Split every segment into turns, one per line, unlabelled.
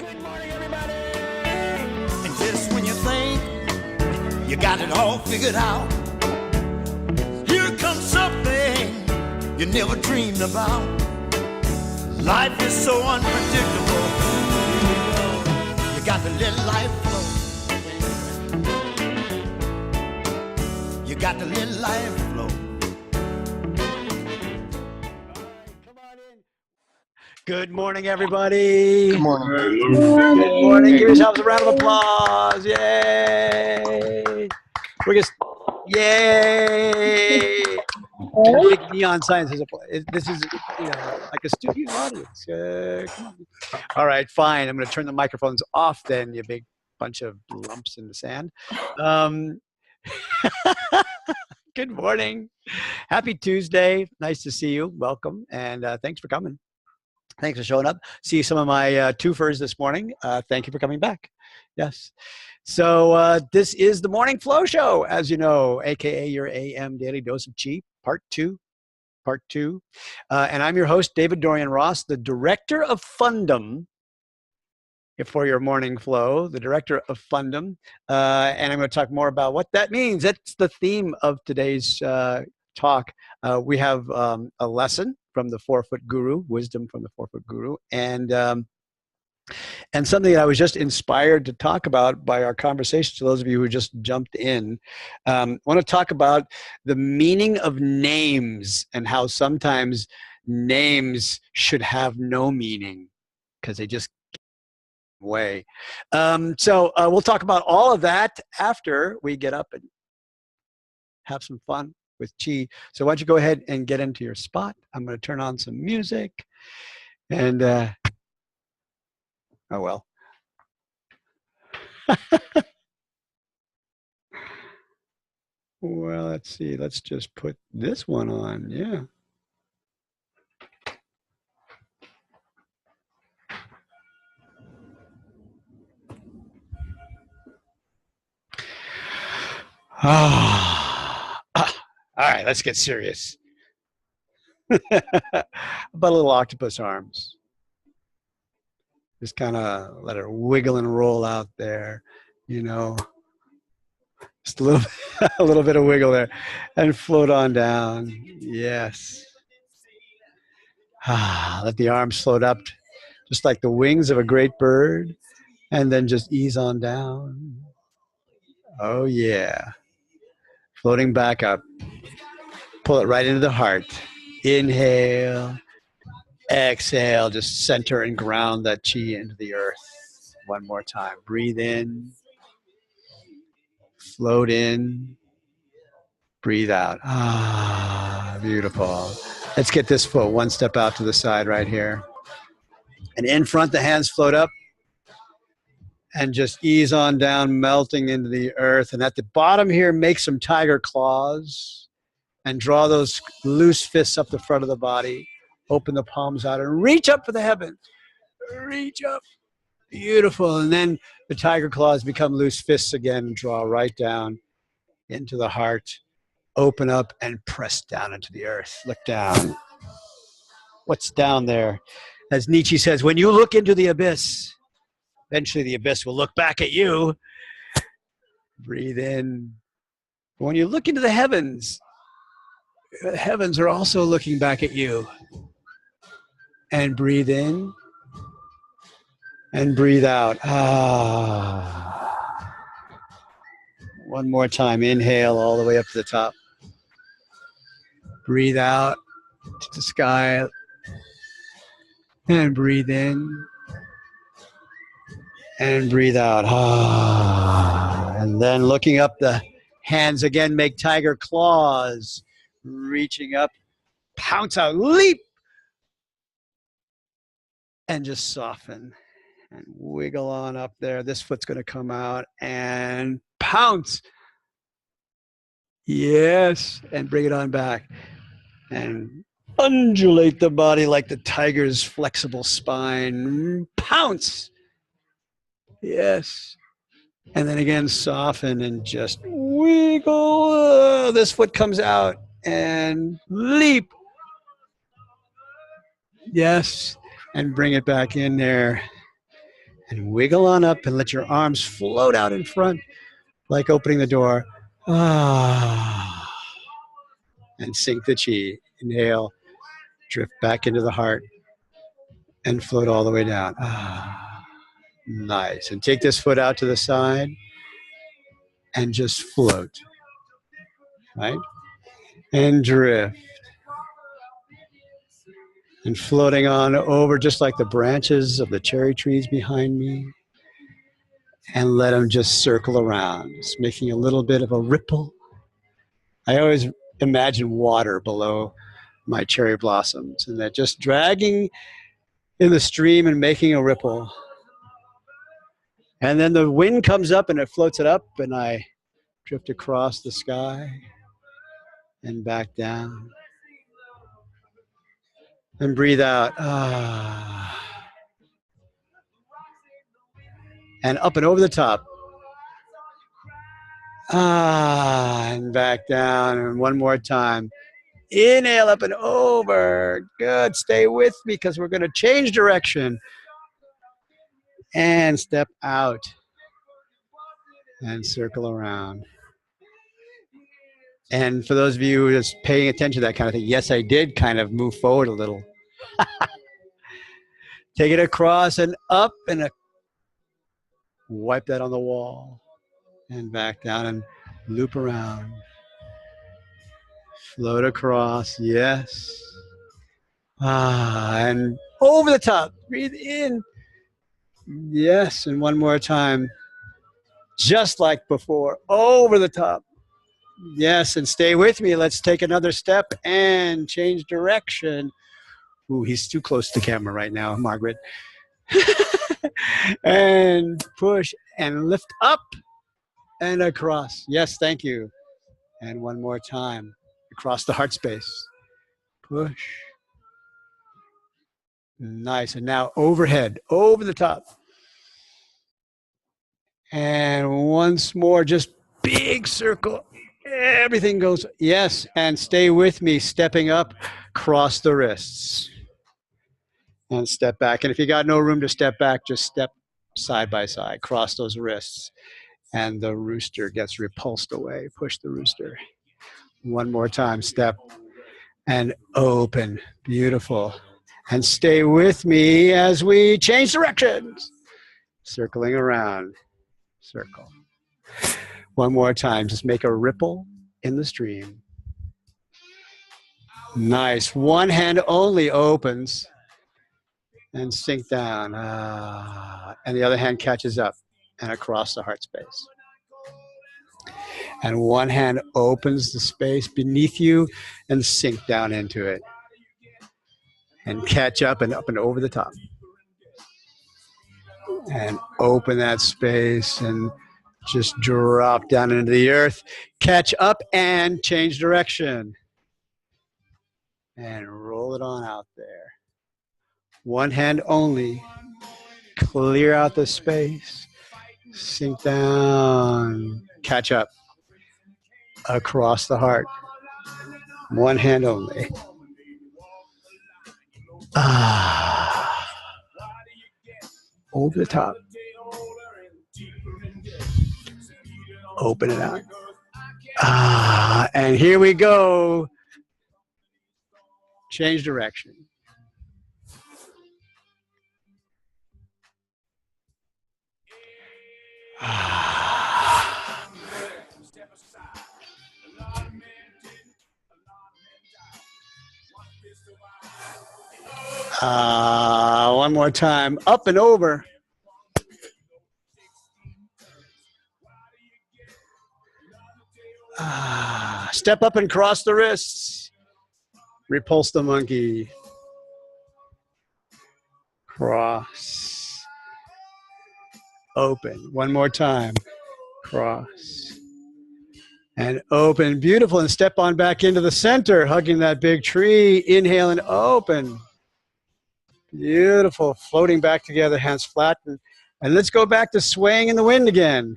Good morning, everybody. And just when you think you got it all figured out, here comes something you never dreamed about. Life is so unpredictable. You got to let life flow. You got to let life flow. Good morning, everybody.
Good morning.
Good morning. Give yourselves a round of applause. Yay. We're just, yay. Big neon signs. This is, like a studio audience. Come on. All right, fine. I'm going to turn the microphones off then, you big bunch of lumps in the sand. Good morning. Happy Tuesday. Nice to see you. Welcome. And thanks for coming. Thanks for showing up. See some of my twofers this morning. Thank you for coming back. Yes. So this is the Morning Flow Show, as you know, aka your AM Daily Dose of Chi, part two. And I'm your host, David-Dorian Ross, the director of Fundum for your Morning Flow, the director of Fundum. And I'm going to talk more about what that means. That's the theme of today's talk. We have a lesson from the 4-Foot Guru, wisdom from the 4-Foot Guru, and something that I was just inspired to talk about by our conversation. To those of you who just jumped in, I want to talk about the meaning of names and how sometimes names should have no meaning because they just get away. So we'll talk about all of that after we get up and have some fun with Chi. So why don't you go ahead and get into your spot. I'm going to turn on some music and oh well. Well, let's see. Let's just put this one on. Yeah. All right, let's get serious. About a little octopus arms. Just kind of let her wiggle and roll out there, Just a little bit of wiggle there, and float on down. Yes. Let the arms float up, just like the wings of a great bird, and then just ease on down. Oh yeah. Floating back up. Pull it right into the heart. Inhale. Exhale. Just center and ground that chi into the earth. One more time. Breathe in. Float in. Breathe out. Beautiful. Let's get this foot one step out to the side right here. And in front, the hands float up. And just ease on down, melting into the earth. And at the bottom here, make some tiger claws. And draw those loose fists up the front of the body. Open the palms out and reach up for the heavens. Reach up. Beautiful. And then the tiger claws become loose fists again and draw right down into the heart. Open up and press down into the earth. Look down. What's down there? As Nietzsche says, when you look into the abyss, eventually the abyss will look back at you. Breathe in. When you look into the heavens are also looking back at you. And breathe in. And breathe out. One more time. Inhale all the way up to the top. Breathe out to the sky. And breathe in. And breathe out. And then looking up, the hands again make tiger claws. Reaching up. Pounce out. Leap. And just soften. And wiggle on up there. This foot's going to come out and pounce. Yes. And bring it on back. And undulate the body like the tiger's flexible spine. Pounce. Yes. And then again, soften and just wiggle. This foot comes out and leap. Yes. And bring it back in there. And wiggle on up and let your arms float out in front like opening the door. Ah. And sink the chi. Inhale, drift back into the heart and float all the way down. Ah. Nice. And take this foot out to the side and just float. Right? And drift. And floating on over just like the branches of the cherry trees behind me. And let them just circle around, just making a little bit of a ripple. I always imagine water below my cherry blossoms and they're just dragging in the stream and making a ripple. And then the wind comes up and it floats it up and I drift across the sky and back down. And breathe out. Ah. And up and over the top. Ah, and back down. And one more time. Inhale up and over. Good. Stay with me because we're going to change direction. And step out. And circle around. And for those of you who are just paying attention to that kind of thing, yes, I did kind of move forward a little. Take it across and up and wipe that on the wall. And back down and loop around. Float across, yes. Ah, and over the top. Breathe in. Yes, and one more time. Just like before, over the top. Yes, and stay with me. Let's take another step and change direction. Ooh, he's too close to the camera right now, Margaret. And push and lift up and across. Yes, thank you. And one more time. Across the heart space. Push. Nice. And now overhead, over the top. And once more, just big circle. Everything goes, yes. And stay with me, stepping up, cross the wrists. And step back. And if you got no room to step back, just step side by side, cross those wrists. And the rooster gets repulsed away. Push the rooster. One more time, step and open. Beautiful. And stay with me as we change directions. Circling around. Circle. One more time. Just make a ripple in the stream. Nice. One hand only opens. And sink down. And the other hand catches up and across the heart space. And one hand opens the space beneath you and sink down into it. And catch up and over the top. And open that space and just drop down into the earth. Catch up and change direction. And roll it on out there. One hand only. Clear out the space. Sink down. Catch up. Across the heart. One hand only. Over the top. Open it out. And here we go. Change direction. One more time. Up and over. Step up and cross the wrists. Repulse the monkey. Cross. Open. One more time. Cross. And open. Beautiful. And step on back into the center, hugging that big tree. Inhale and open. Beautiful. Floating back together, hands flat. And let's go back to swaying in the wind again.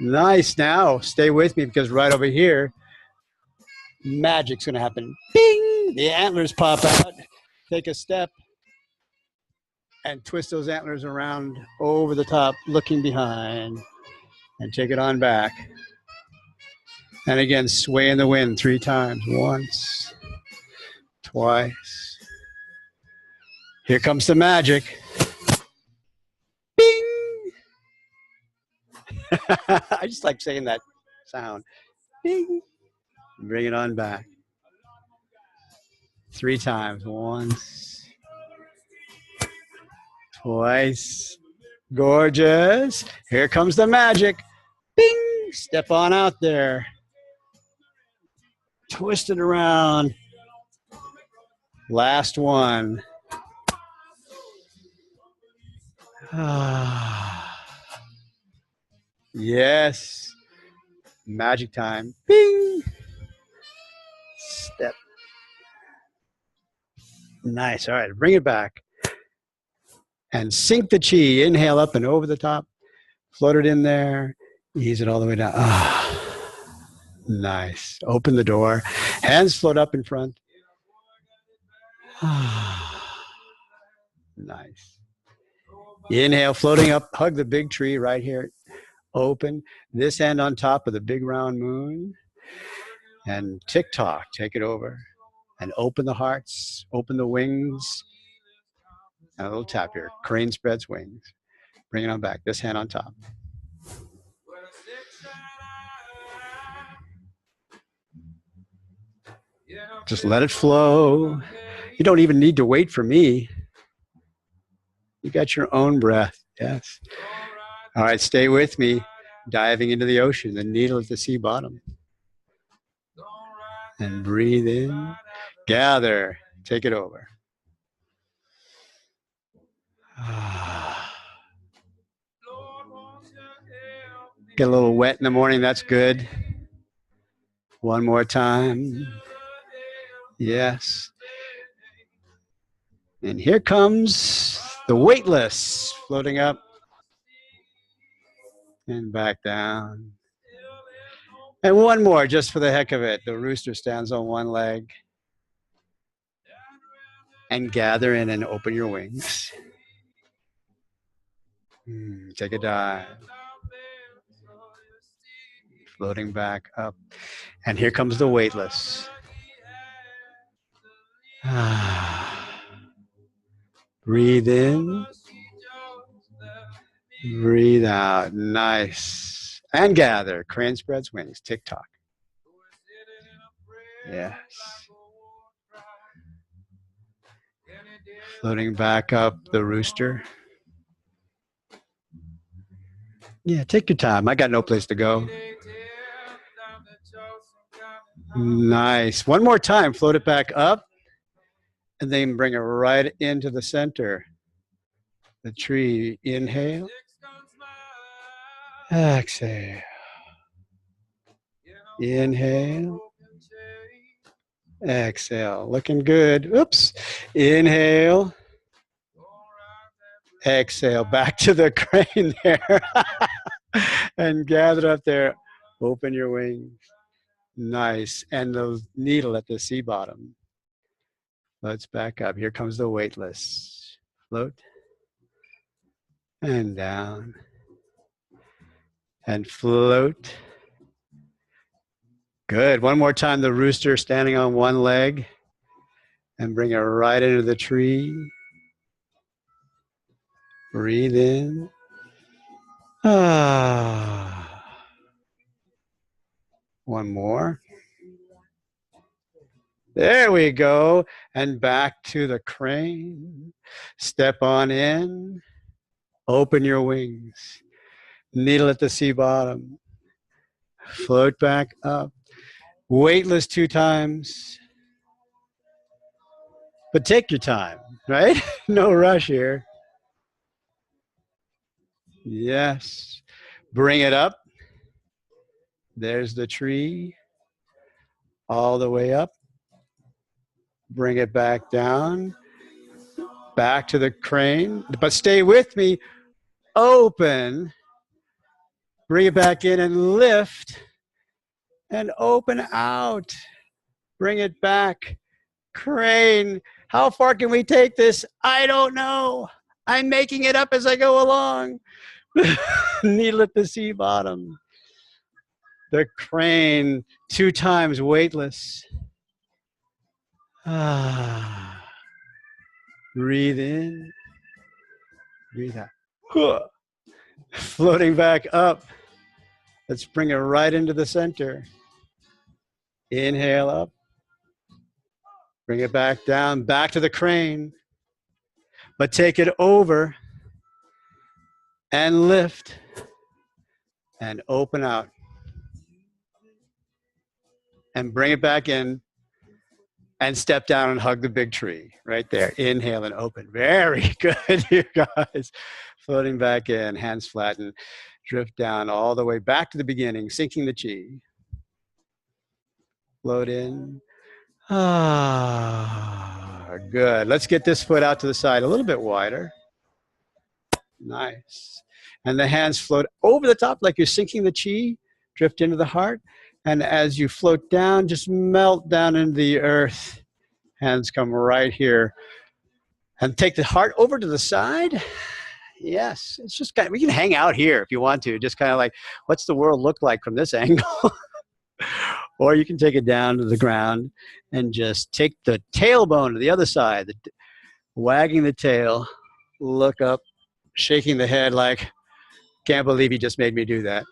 Nice. Now, stay with me because right over here, magic's going to happen. Bing! The antlers pop out. Take a step and twist those antlers around over the top, looking behind, and take it on back. And again, sway in the wind 3 times. Once, twice. Here comes the magic. Bing! I just like saying that sound. Bing! Bring it on back. 3 times. Once, twice. Gorgeous. Here comes the magic. Bing! Step on out there. Twist it around. Last one. Yes. Magic time. Bing! Step. Nice. All right. Bring it back. And sink the chi. Inhale up and over the top. Float it in there. Ease it all the way down. Nice. Open the door. Hands float up in front. Nice. Inhale, floating up. Hug the big tree right here. Open. This hand on top of the big round moon. And tick-tock. Take it over. And open the hearts. Open the wings. And a little tap here. Crane spreads wings. Bring it on back. This hand on top. Just let it flow. You don't even need to wait for me. You got your own breath. Yes. All right, stay with me. Diving into the ocean, the needle at the sea bottom. And breathe in. Gather. Take it over. Get a little wet in the morning. That's good. One more time. Yes. And here comes the weightless floating up and back down. And one more just for the heck of it. The rooster stands on one leg. And gather in and open your wings. Take a dive. Floating back up. And here comes the weightless. Breathe in. Breathe out. Nice. And gather. Crane spreads wings. Tick-tock. Yes. Floating back up the rooster. Yeah, take your time. I got no place to go. Nice. One more time. Float it back up. And then bring it right into the center. The tree. Inhale. Exhale. Inhale. Exhale. Looking good. Oops. Inhale. Exhale. Back to the crane there. And gather up there. Open your wings. Nice. And the needle at the sea bottom. Let's back up. Here comes the weightless. Float. And down. And float. Good. One more time. The rooster standing on one leg. And bring it right into the tree. Breathe in. One more. There we go. And back to the crane. Step on in. Open your wings. Needle at the sea bottom. Float back up. Weightless 2 times. But take your time, right? No rush here. Yes. Bring it up. There's the tree. All the way up. Bring it back down. Back to the crane. But stay with me. Open. Bring it back in and lift. And open out. Bring it back. Crane. How far can we take this? I don't know. I'm making it up as I go along. Needle at the sea bottom. The crane, 2 times weightless. Ah. Breathe in, breathe out. Floating back up. Let's bring it right into the center. Inhale up. Bring it back down, back to the crane. But take it over and lift and open out. And bring it back in and step down and hug the big tree right there. Inhale and open. Very good, you guys. Floating back in, hands flatten. Drift down all the way back to the beginning, sinking the chi. Float in. Ah, good. Let's get this foot out to the side a little bit wider. Nice. And the hands float over the top like you're sinking the chi. Drift into the heart. And as you float down, just melt down into the earth. Hands come right here. And take the heart over to the side. Yes. It's just kind of, we can hang out here if you want to. Just kind of like, what's the world look like from this angle? Or you can take it down to the ground and just take the tailbone to the other side, wagging the tail, look up, shaking the head like, can't believe you just made me do that.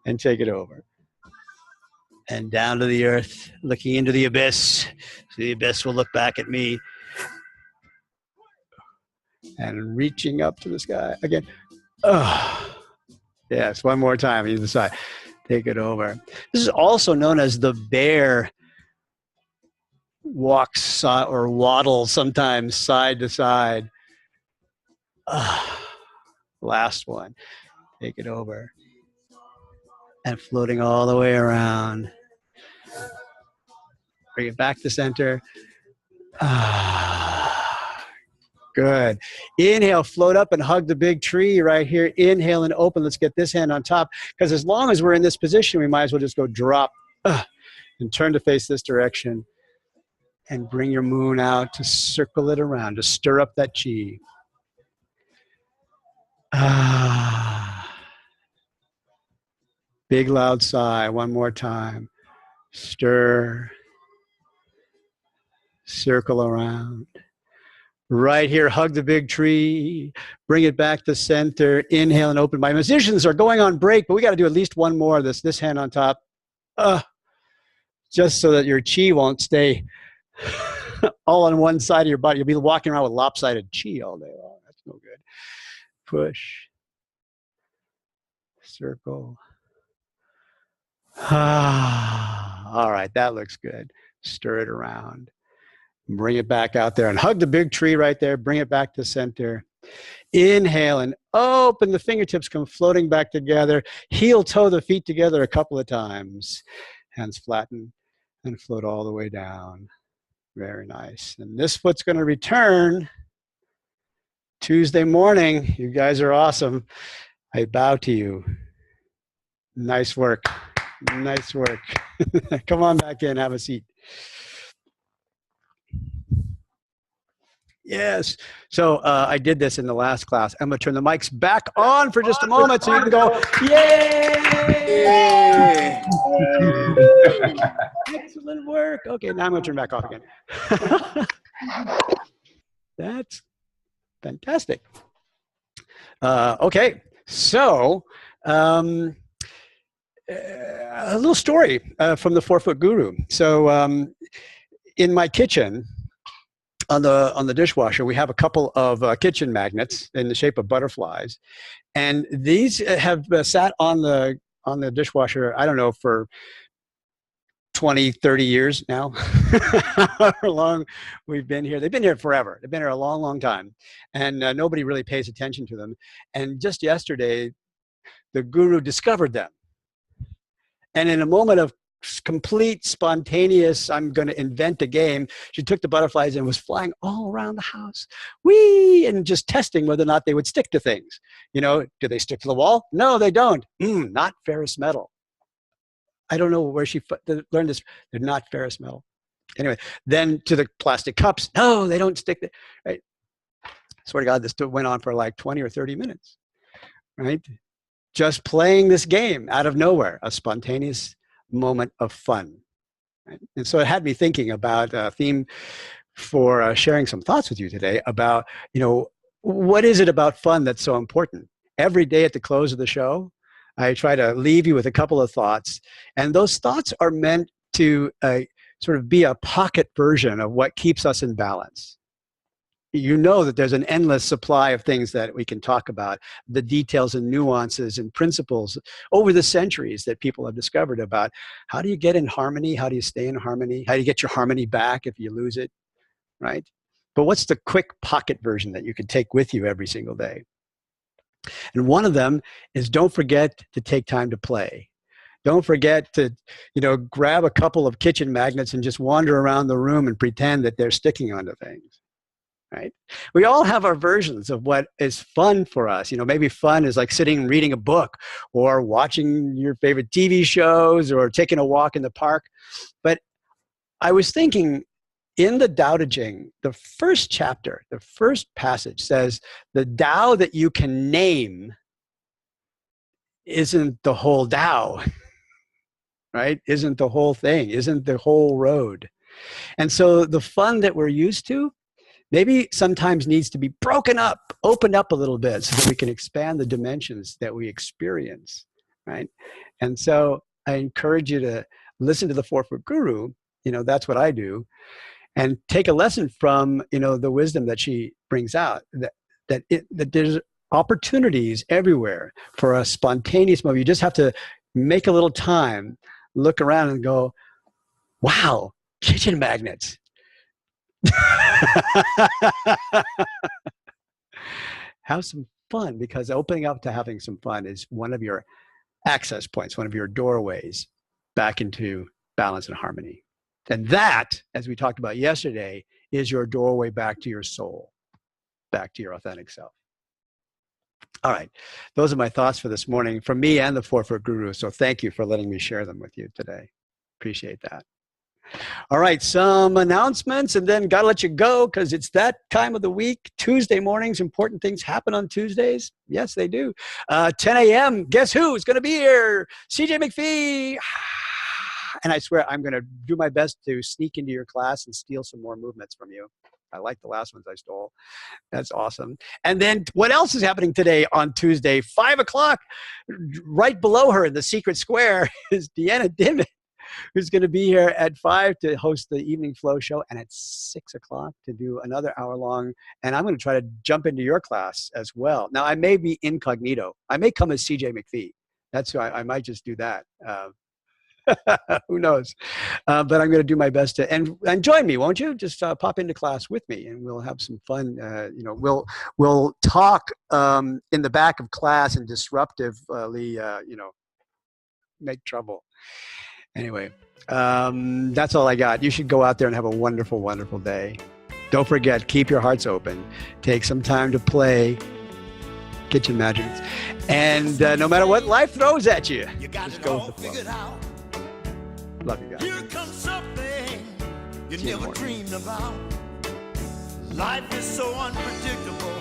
And take it over. And down to the earth, looking into the abyss. So the abyss will look back at me. And reaching up to the sky again. Yes, one more time, either side. Take it over. This is also known as the bear walks or waddles sometimes side to side. Last one. Take it over. And floating all the way around. Bring it back to center. Good. Inhale, float up and hug the big tree right here. Inhale and open. Let's get this hand on top. Because as long as we're in this position, we might as well just go drop and turn to face this direction. And bring your moon out to circle it around, to stir up that chi. Big loud sigh. One more time. Stir. Circle around. Right here, hug the big tree, bring it back to center, inhale and open. My musicians are going on break, but we got to do at least one more of this hand on top, just so that your chi won't stay all on one side of your body. You'll be walking around with lopsided chi all day long. That's no good. Push, circle. All right, that looks good. Stir it around. Bring it back out there and hug the big tree right there. Bring it back to center. Inhale and open. The fingertips come floating back together. Heel toe the feet together a couple of times. Hands flatten and float all the way down. Very nice. And this foot's going to return Tuesday morning. You guys are awesome. I bow to you. Nice work. Nice work. Come on back in. Have a seat. Yes. So I did this in the last class. I'm going to turn the mics back on for just a moment so you can go, yay! Excellent work. Okay, now I'm going to turn back off again. That's fantastic. Okay, so a little story from the 4-Foot Guru. So in my kitchen, on the dishwasher, we have a couple of kitchen magnets in the shape of butterflies, and these have sat on the dishwasher, I don't know, for 20, 30 years now. However long we've been here. They've been here forever. They've been here a long, long time, and nobody really pays attention to them. And just yesterday, the guru discovered them. And in a moment of complete spontaneous, I'm going to invent a game, she took the butterflies and was flying all around the house. Whee! And just testing whether or not they would stick to things. You know, do they stick to the wall? No, they don't. Not ferrous metal. I don't know where she learned this. They're not ferrous metal. Anyway, then to the plastic cups. No, they don't stick. Right? Swear to God, this went on for like 20 or 30 minutes. Right? Just playing this game out of nowhere, a spontaneous moment of fun. Right? And so it had me thinking about a theme for sharing some thoughts with you today about, what is it about fun that's so important? Every day at the close of the show, I try to leave you with a couple of thoughts. And those thoughts are meant to sort of be a pocket version of what keeps us in balance. You know that there's an endless supply of things that we can talk about, the details and nuances and principles over the centuries that people have discovered about how do you get in harmony, how do you stay in harmony, how do you get your harmony back if you lose it, right? But what's the quick pocket version that you can take with you every single day? And one of them is don't forget to take time to play. Don't forget to, grab a couple of kitchen magnets and just wander around the room and pretend that they're sticking onto things. Right? We all have our versions of what is fun for us. Maybe fun is like sitting and reading a book or watching your favorite TV shows or taking a walk in the park. But I was thinking in the Tao Te Ching, the first chapter, the first passage says, the Tao that you can name isn't the whole Tao, right? Isn't the whole thing, isn't the whole road. And so the fun that we're used to, maybe sometimes needs to be broken up, opened up a little bit so that we can expand the dimensions that we experience, right? And so I encourage you to listen to the 4-Foot Guru. That's what I do. And take a lesson from, the wisdom that she brings out, that there's opportunities everywhere for a spontaneous moment. You just have to make a little time, look around and go, wow, kitchen magnets. Have some fun, because opening up to having some fun is one of your access points, one of your doorways back into balance and harmony. And that, as we talked about yesterday, is your doorway back to your soul, back to your authentic self. All right. Those are my thoughts for this morning from me and the 4-Foot Guru. So thank you for letting me share them with you today. Appreciate that. All right, some announcements, and then got to let you go because it's that time of the week. Tuesday mornings, important things happen on Tuesdays. Yes, they do. 10 a.m., guess who's going to be here? CJ McPhee. And I swear I'm going to do my best to sneak into your class and steal some more movements from you. I like the last ones I stole. That's awesome. And then what else is happening today on Tuesday? 5 o'clock, right below her in the secret square is Deanna Dimmitt, who's going to be here at 5 to host the Evening Flow show, and at 6 o'clock to do another hour long. And I'm going to try to jump into your class as well. Now, I may be incognito. I may come as CJ McPhee. That's who I might just do that. Who knows? But I'm going to do my best to, and join me, won't you? Just pop into class with me, and we'll have some fun. We'll talk in the back of class and disruptively, make trouble. Anyway, that's all I got. You should go out there and have a wonderful, wonderful day. Don't forget, keep your hearts open. Take some time to play kitchen magics. And no matter what life throws at you, just go with the flow. Love you guys. Here comes something you never dreamed about. Life is so unpredictable.